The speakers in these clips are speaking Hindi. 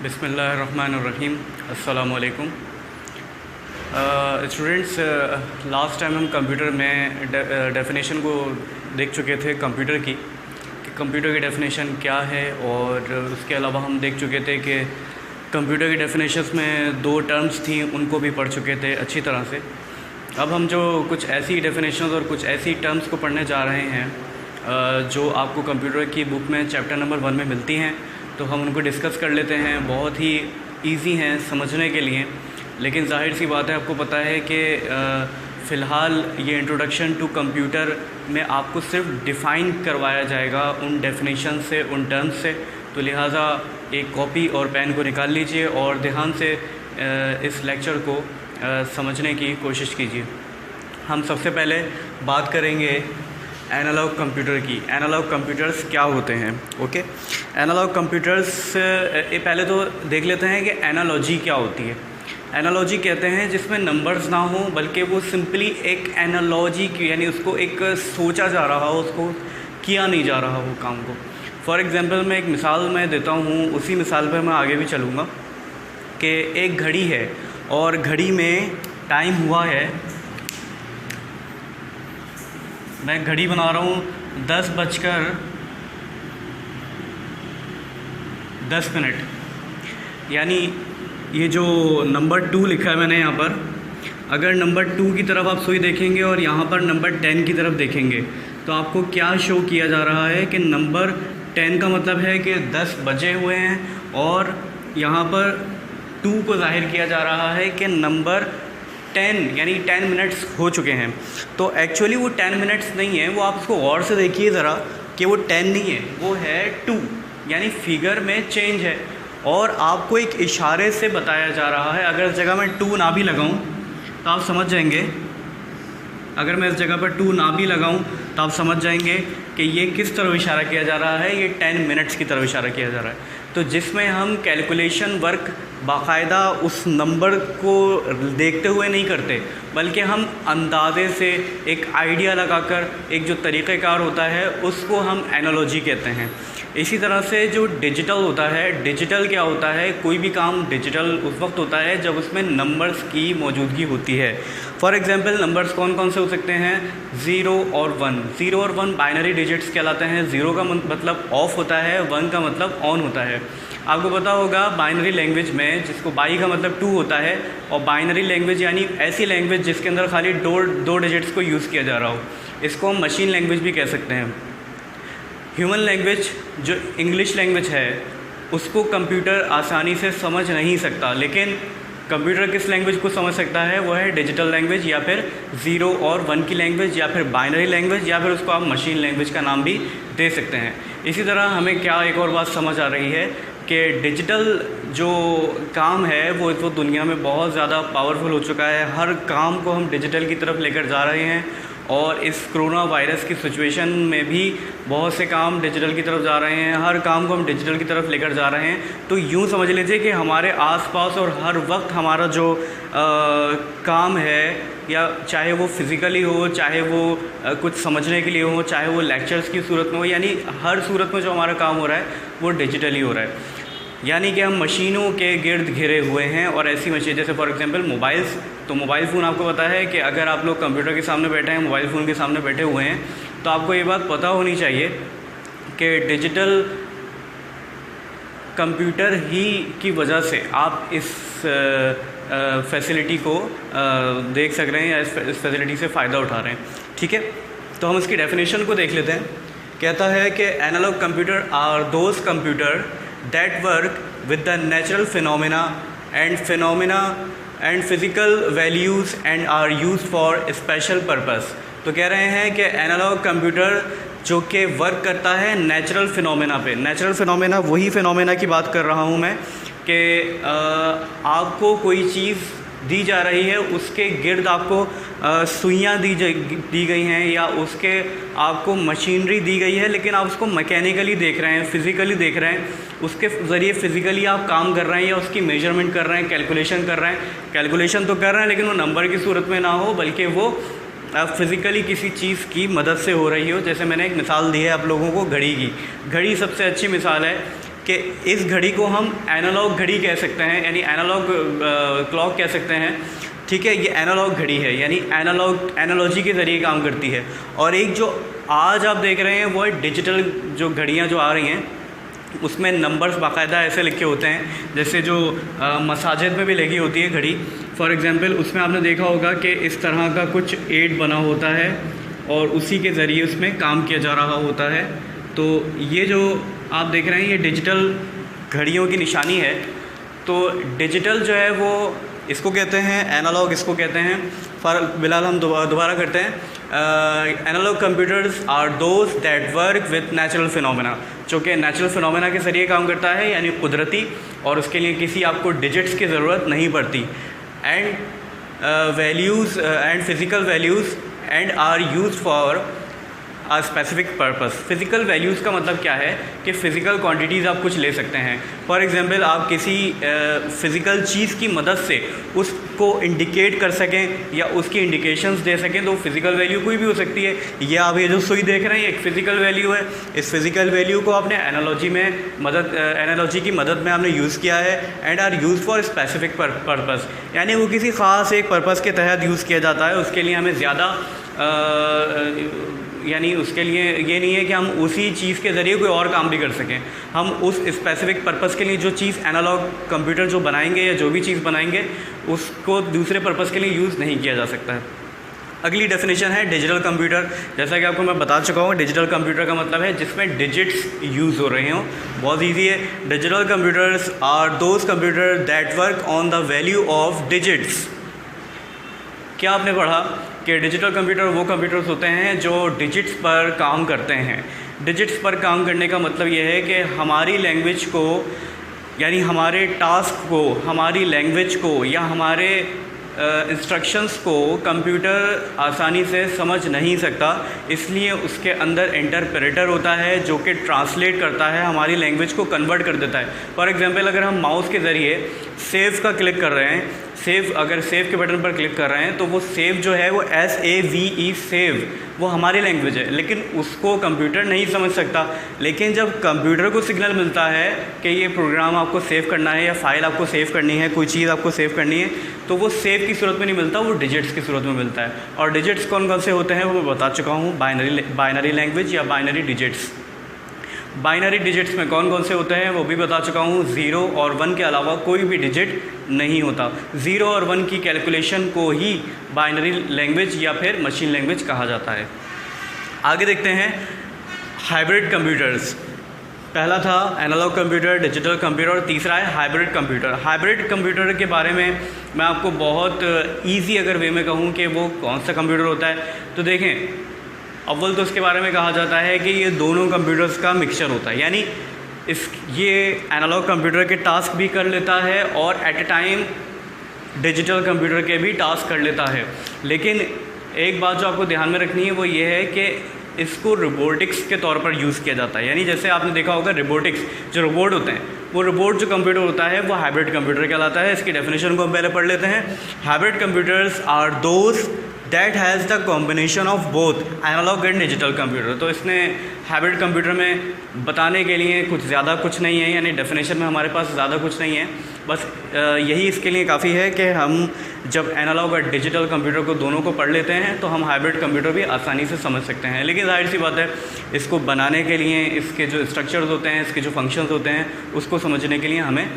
बिस्मिल्लाहिर्रहमानिर्रहीम। अस्सलामुअलैकुम स्टूडेंट्स। लास्ट टाइम हम कंप्यूटर में डेफिनेशन को देख चुके थे कंप्यूटर की, कि कंप्यूटर की डेफिनेशन क्या है, और उसके अलावा हम देख चुके थे कि कंप्यूटर की डेफिनेशंस में दो टर्म्स थी, उनको भी पढ़ चुके थे अच्छी तरह से। अब हम जो कुछ ऐसी डेफिनेशंस और कुछ ऐसी टर्म्स को पढ़ने जा रहे हैं जो आपको कंप्यूटर की बुक में चैप्टर नंबर 1 में मिलती हैं, तो हम उनको डिस्कस कर लेते हैं। बहुत ही इजी हैं समझने के लिए, लेकिन जाहिर सी बात है, आपको पता है कि फ़िलहाल ये इंट्रोडक्शन टू कंप्यूटर में आपको सिर्फ डिफ़ाइन करवाया जाएगा उन डेफिनेशन से, उन टर्म्स से। तो लिहाजा एक कॉपी और पेन को निकाल लीजिए और ध्यान से इस लेक्चर को समझने की कोशिश कीजिए। हम सबसे पहले बात करेंगे एनालॉग कंप्यूटर की। एनालॉग कंप्यूटर्स क्या होते हैं? ओके, एनालॉग कंप्यूटर्स पहले तो देख लेते हैं कि एनालॉजी क्या होती है। एनालॉजी कहते हैं जिसमें नंबर्स ना हो, बल्कि वो सिंपली एक एनालॉजी की, यानी उसको एक सोचा जा रहा हो, उसको किया नहीं जा रहा हो काम को। फॉर एग्ज़ाम्पल मैं एक मिसाल मैं देता हूँ, उसी मिसाल पर मैं आगे भी चलूँगा। कि एक घड़ी है और घड़ी में टाइम हुआ है, मैं घड़ी बना रहा हूँ 10:10, यानी ये जो नंबर 2 लिखा है मैंने यहाँ पर, अगर नंबर 2 की तरफ आप सुई देखेंगे और यहाँ पर नंबर 10 की तरफ देखेंगे, तो आपको क्या शो किया जा रहा है कि नंबर 10 का मतलब है कि 10 बजे हुए हैं, और यहाँ पर 2 को जाहिर किया जा रहा है कि नंबर 10 यानी 10 मिनट्स हो चुके हैं। तो एक्चुअली वो 10 मिनट्स नहीं है, वो आप उसको गौर से देखिए ज़रा कि वो 10 नहीं है, वो है 2, यानी फिगर में चेंज है, और आपको एक इशारे से बताया जा रहा है। अगर इस जगह मैं 2 ना भी लगाऊं तो आप समझ जाएंगे, अगर मैं इस जगह पर 2 ना भी लगाऊं तो आप समझ जाएंगे कि ये किस तरफ इशारा किया जा रहा है, ये 10 मिनट्स की तरफ इशारा किया जा रहा है। तो जिसमें हम कैलकुलेशन वर्क बाकायदा उस नंबर को देखते हुए नहीं करते, बल्कि हम अंदाज़े से एक आइडिया लगाकर एक जो तरीक़ेकार होता है उसको हम एनालॉजी कहते हैं। इसी तरह से जो डिजिटल होता है, डिजिटल क्या होता है? कोई भी काम डिजिटल उस वक्त होता है जब उसमें नंबर्स की मौजूदगी होती है। फॉर एग्ज़ाम्पल नंबर्स कौन कौन से हो सकते हैं? 0 और 1। 0 और 1 बाइनरी डिजिट्स कहलाते हैं। 0 का मतलब ऑफ़ होता है, 1 का मतलब ऑन होता है। आपको पता होगा बाइनरी लैंग्वेज में, जिसको बाई का मतलब 2 होता है, और बाइनरी लैंग्वेज यानी ऐसी लैंग्वेज जिसके अंदर खाली दो डिजिट्स को यूज़ किया जा रहा हो, इसको हम मशीन लैंग्वेज भी कह सकते हैं। ह्यूमन लैंग्वेज जो इंग्लिश लैंग्वेज है, उसको कंप्यूटर आसानी से समझ नहीं सकता, लेकिन कंप्यूटर किस लैंग्वेज को समझ सकता है? वो है डिजिटल लैंग्वेज, या फिर 0 और 1 की लैंग्वेज, या फिर बाइनरी लैंग्वेज, या फिर उसको आप मशीन लैंग्वेज का नाम भी दे सकते हैं। इसी तरह हमें क्या एक और बात समझ आ रही है कि डिजिटल जो काम है वो दुनिया में बहुत ज़्यादा पावरफुल हो चुका है। हर काम को हम डिजिटल की तरफ लेकर जा रहे हैं, और इस कोरोना वायरस की सिचुएशन में भी बहुत से काम डिजिटल की तरफ जा रहे हैं। हर काम को हम डिजिटल की तरफ लेकर जा रहे हैं। तो यूँ समझ लीजिए कि हमारे आसपास और हर वक्त हमारा जो काम है, या चाहे वो फिज़िकली हो, चाहे वो कुछ समझने के लिए हो, चाहे वो लेक्चर्स की सूरत में हो, यानी हर सूरत में जो हमारा काम हो रहा है वो डिजिटली हो रहा है। यानी कि हम मशीनों के गिर्द घिरे हुए हैं, और ऐसी मशीन जैसे फॉर एग्जांपल मोबाइल्स। तो मोबाइल फ़ोन आपको पता है कि अगर आप लोग कंप्यूटर के सामने बैठे हैं, मोबाइल फ़ोन के सामने बैठे हुए हैं, तो आपको ये बात पता होनी चाहिए कि डिजिटल कंप्यूटर ही की वजह से आप इस फैसिलिटी को देख सक रहे हैं, या इस फैसिलिटी से फ़ायदा उठा रहे हैं। ठीक है, तो हम इसकी डेफिनेशन को देख लेते हैं। कहता है कि analogue computer are those computer that work with the natural phenomena and physical values and are used for special purpose। तो कह रहे हैं कि एनालॉग कंप्यूटर जो कि वर्क करता है नेचुरल फिनोमेना पे। नेचुरल फिनोमेना वही फिनोमेना की बात कर रहा हूँ मैं, कि आपको कोई चीज़ दी जा रही है, उसके गिर्द आपको सुइयाँ दी गई हैं, या उसके आपको मशीनरी दी गई है, लेकिन आप उसको मैकेनिकली देख रहे हैं, फ़िज़िकली देख रहे हैं, उसके ज़रिए फ़िज़िकली आप काम कर रहे हैं, या उसकी मेजरमेंट कर रहे हैं, कैलकुलेशन कर रहे हैं। कैलकुलेशन तो कर रहे हैं, लेकिन वो नंबर की सूरत में ना हो, बल्कि वो फ़िज़िकली किसी चीज़ की मदद से हो रही हो। जैसे मैंने एक मिसाल दी है आप लोगों को घड़ी की। घड़ी सबसे अच्छी मिसाल है कि इस घड़ी को हम एनालॉग घड़ी कह सकते हैं, यानी एनालॉग क्लॉक कह सकते हैं। ठीक है, ये एनालॉग घड़ी है, यानी एनालॉजी के ज़रिए काम करती है। और एक जो आज आप देख रहे हैं वो डिजिटल जो घड़ियाँ जो आ रही हैं, उसमें नंबर्स बाकायदा ऐसे लिखे होते हैं, जैसे जो मसाजिद में भी लगी होती है घड़ी। फॉर एग्ज़ाम्पल उसमें आपने देखा होगा कि इस तरह का कुछ एड बना होता है और उसी के ज़रिए उसमें काम किया जा रहा होता है। तो ये जो आप देख रहे हैं ये डिजिटल घड़ियों की निशानी है। तो डिजिटल जो है वो इसको कहते हैं, एनालॉग इसको कहते हैं। फिलहाल हम दोबारा करते हैं। Analogue computers are those that work with natural phenomena, जो कि नेचुरल फिनोमेना के ज़रिए काम करता है, यानी कुदरती, और उसके लिए किसी आपको डिजिट्स की ज़रूरत नहीं पड़ती। And values and physical values and are use for a specific purpose. Physical values का मतलब क्या है कि फ़िज़िकल क्वांटिटीज़ आप कुछ ले सकते हैं। फॉर एग्ज़ाम्पल आप किसी फ़िज़िकल चीज़ की मदद से उसको इंडिकेट कर सकें या उसकी इंडिकेशंस दे सकें, तो फ़िज़िकल वैल्यू कोई भी हो सकती है। ये आप ये जो सुई देख रहे हैं एक फ़िज़िकल वैल्यू है। इस फ़िज़िकल वैल्यू को आपने एनालॉजी की मदद में आपने यूज़ किया है। And are use for specific purpose, यानी वो किसी ख़ास एक पर्पस के तहत यूज़ किया जाता है। उसके लिए हमें ज़्यादा यानी उसके लिए ये नहीं है कि हम उसी चीज़ के ज़रिए कोई और काम भी कर सकें। हम उस स्पेसिफिक पर्पस के लिए जो चीज़ एनालॉग कंप्यूटर जो बनाएंगे या जो भी चीज़ बनाएंगे उसको दूसरे पर्पस के लिए यूज़ नहीं किया जा सकता है। अगली डेफिनेशन है डिजिटल कंप्यूटर। जैसा कि आपको मैं बता चुका हूँ, डिजिटल कंप्यूटर का मतलब है जिसमें डिजिट्स यूज़ हो रहे हों। बहुत ईजी है। Digital computers are those computer that work on the value of digits. क्या आपने पढ़ा कि डिजिटल कंप्यूटर वो कंप्यूटर्स होते हैं जो डिजिट्स पर काम करते हैं। डिजिट्स पर काम करने का मतलब ये है कि हमारी लैंग्वेज को, यानी हमारे टास्क को, हमारी लैंग्वेज को या हमारे इंस्ट्रक्शंस को कंप्यूटर आसानी से समझ नहीं सकता, इसलिए उसके अंदर इंटरप्रेटर होता है जो कि ट्रांसलेट करता है, हमारी लैंग्वेज को कन्वर्ट कर देता है। फॉर एग्जांपल अगर हम माउस के ज़रिए सेव का क्लिक कर रहे हैं, अगर सेव के बटन पर क्लिक कर रहे हैं तो वो सेव जो है वो SAVE सेव, वो हमारी लैंग्वेज है, लेकिन उसको कंप्यूटर नहीं समझ सकता। लेकिन जब कंप्यूटर को सिग्नल मिलता है कि ये प्रोग्राम आपको सेव करना है या फाइल आपको सेव करनी है, कोई चीज़ आपको सेव करनी है, तो वो सेव की सूरत में नहीं मिलता, वो डिजिट्स की सूरत में मिलता है। और डिजिट्स कौन कौन से होते हैं वो मैं बता चुका हूँ, बाइनरी लैंग्वेज या बाइनरी डिजिट्स। बाइनरी डिजिट्स में कौन कौन से होते हैं वो भी बता चुका हूँ। 0 और 1 के अलावा कोई भी डिजिट नहीं होता। 0 और 1 की कैलकुलेशन को ही बाइनरी लैंग्वेज या फिर मशीन लैंग्वेज कहा जाता है। आगे देखते हैं हाइब्रिड कंप्यूटर्स। पहला था एनालॉग कंप्यूटर, डिजिटल कंप्यूटर, और तीसरा है हाइब्रिड कंप्यूटर। हाइब्रिड कंप्यूटर के बारे में मैं आपको बहुत ईजी अगर वे में कहूँ कि वो कौन सा कंप्यूटर होता है, तो देखें, अव्वल तो इसके बारे में कहा जाता है कि ये दोनों कंप्यूटर्स का मिक्सचर होता है, यानी ये एनालॉग कंप्यूटर के टास्क भी कर लेता है और at a time digital computer के भी टास्क कर लेता है। लेकिन एक बात जो आपको ध्यान में रखनी है वो ये है कि इसको रोबोटिक्स के तौर पर यूज़ किया जाता है। यानी जैसे आपने देखा होगा रोबोटिक्स, जो रोबोट होते हैं, वो रोबोट जो कंप्यूटर होता है वो हाइब्रिड कंप्यूटर कहलाता है। इसकी डेफिनेशन को हम पहले पढ़ लेते हैं। Hybrid computers are those that has the combination of both analogue and digital computer. तो इसने हाइब्रिड कंप्यूटर में बताने के लिए कुछ नहीं है, यानी डेफिनेशन में हमारे पास ज़्यादा कुछ नहीं है, बस यही इसके लिए काफ़ी है कि हम जब एनालॉग और डिजिटल कंप्यूटर को दोनों को पढ़ लेते हैं तो हम हाइब्रिड कंप्यूटर भी आसानी से समझ सकते हैं। लेकिन जाहिर सी बात है, इसको बनाने के लिए इसके जो स्ट्रक्चर्स होते हैं, इसके जो फंक्शंस होते हैं, उसको समझने के लिए हमें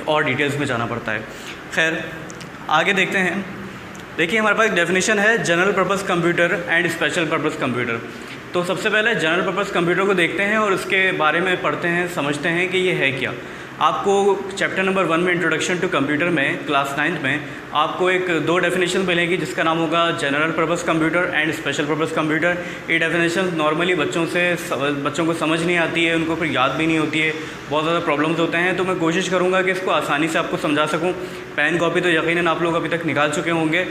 और डिटेल्स में जाना पड़ता है। खैर आगे देखते हैं। देखिए हमारे पास एक डेफिनेशन है general purpose computer and special purpose computer. तो सबसे पहले जनरल पर्पस कंप्यूटर को देखते हैं और उसके बारे में पढ़ते हैं, समझते हैं कि ये है क्या। आपको चैप्टर नंबर 1 में इंट्रोडक्शन टू कंप्यूटर में क्लास 9th में आपको दो डेफिनेशन मिलेगी, जिसका नाम होगा general purpose computer and special purpose computer. ये डेफिनेशन नॉर्मली बच्चों को समझ नहीं आती है, उनको फिर याद भी नहीं होती है, बहुत ज़्यादा प्रॉब्लम्स होते हैं। तो मैं कोशिश करूँगा कि इसको आसानी से आपको समझा सकूँ। पेन कॉपी तो यकीनन आप लोग अभी तक निकाल चुके होंगे,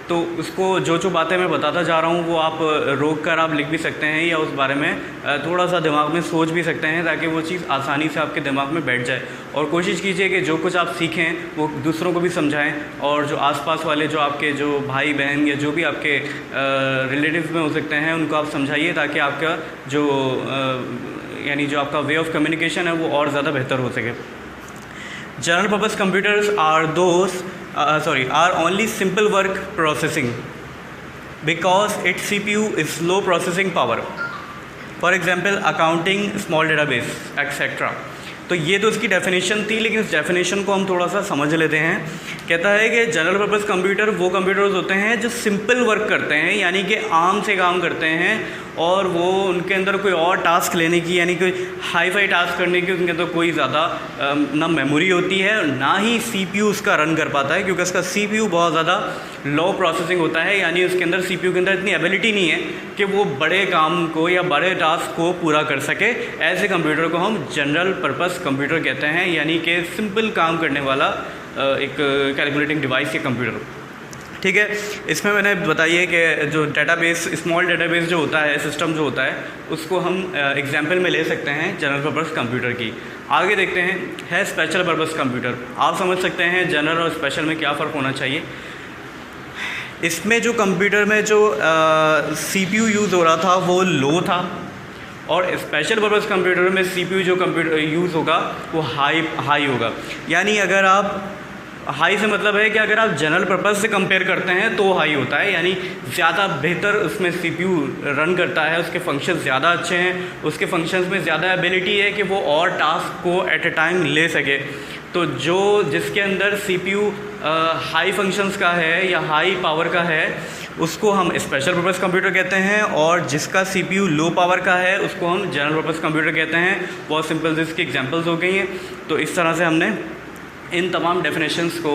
तो उसको जो बातें मैं बताता जा रहा हूँ वो आप रोक कर आप लिख भी सकते हैं या उस बारे में थोड़ा सा दिमाग में सोच भी सकते हैं, ताकि वो चीज़ आसानी से आपके दिमाग में बैठ जाए। और कोशिश कीजिए कि जो कुछ आप सीखें वो दूसरों को भी समझाएं, और जो आसपास वाले जो आपके जो भाई बहन या जो भी आपके रिलेटिव्स में हो सकते हैं उनको आप समझाइए, ताकि आपका जो यानी जो आपका वे ऑफ कम्युनिकेशन है वो और ज़्यादा बेहतर हो सके। General purpose computers are only simple work processing because its CPU is low processing power. For example, accounting, small database, etc. तो ये तो इसकी डेफिनेशन थी, लेकिन इस डेफिनेशन को हम थोड़ा सा समझ लेते हैं। कहता है कि जनरल पर्पस कंप्यूटर वो कंप्यूटर्स होते हैं जो सिंपल वर्क करते हैं, यानी कि आम से काम करते हैं, और वो उनके अंदर कोई और टास्क लेने की, यानी कोई हाई फाई टास्क करने की उनके अंदर कोई ज़्यादा ना मेमोरी होती है, ना ही CPU उसका रन कर पाता है, क्योंकि उसका CPU बहुत ज़्यादा लो प्रोसेसिंग होता है, यानी उसके अंदर CPU के अंदर इतनी एबिलिटी नहीं है कि वो बड़े काम को या बड़े टास्क को पूरा कर सके। ऐसे कंप्यूटर को हम जनरल पर्पस कंप्यूटर कहते हैं, यानी कि सिंपल काम करने वाला एक कैलकुलेटिंग डिवाइस या कंप्यूटर। ठीक है, इसमें मैंने बताइए कि जो डेटाबेस, स्मॉल डेटाबेस जो होता है, सिस्टम जो होता है, उसको हम एग्जांपल में ले सकते हैं जनरल पर्पस कंप्यूटर की। आगे देखते हैं, है स्पेशल पर्पस कंप्यूटर। आप समझ सकते हैं जनरल और स्पेशल में क्या फ़र्क होना चाहिए। इसमें जो कंप्यूटर में जो CPU यूज़ हो रहा था वो लो था, और स्पेशल पर्पस कंप्यूटर में CPU जो कंप्यूटर यूज़ होगा वो हाई होगा। यानी अगर आप हाई से मतलब है कि अगर आप जनरल पर्पस से कंपेयर करते हैं तो हाई होता है, यानी ज़्यादा बेहतर उसमें CPU रन करता है, उसके फंक्शंस ज़्यादा अच्छे हैं, उसके फंक्शंस में ज़्यादा एबिलिटी है कि वो और टास्क को एट ए टाइम ले सके। तो जिसके अंदर CPU हाई फंक्शंस का है या हाई पावर का है उसको हम स्पेशल पर्पस कंप्यूटर कहते हैं, और जिसका CPU लो पावर का है उसको हम जनरल पर्पस कंप्यूटर कहते हैं। बहुत सिंपल इसकी एग्जांपल्स हो गई हैं। तो इस तरह से हमने इन तमाम डेफिनेशंस को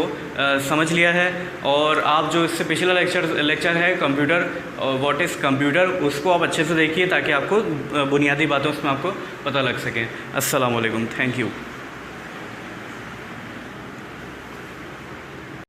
समझ लिया है, और आप जो इससे पिछला लेक्चर है कंप्यूटर, व्हाट इज़ कंप्यूटर, उसको आप अच्छे से देखिए ताकि आपको बुनियादी बातों उसमें आपको पता लग सके। अस्सलाम वालेकुम, थैंक यू।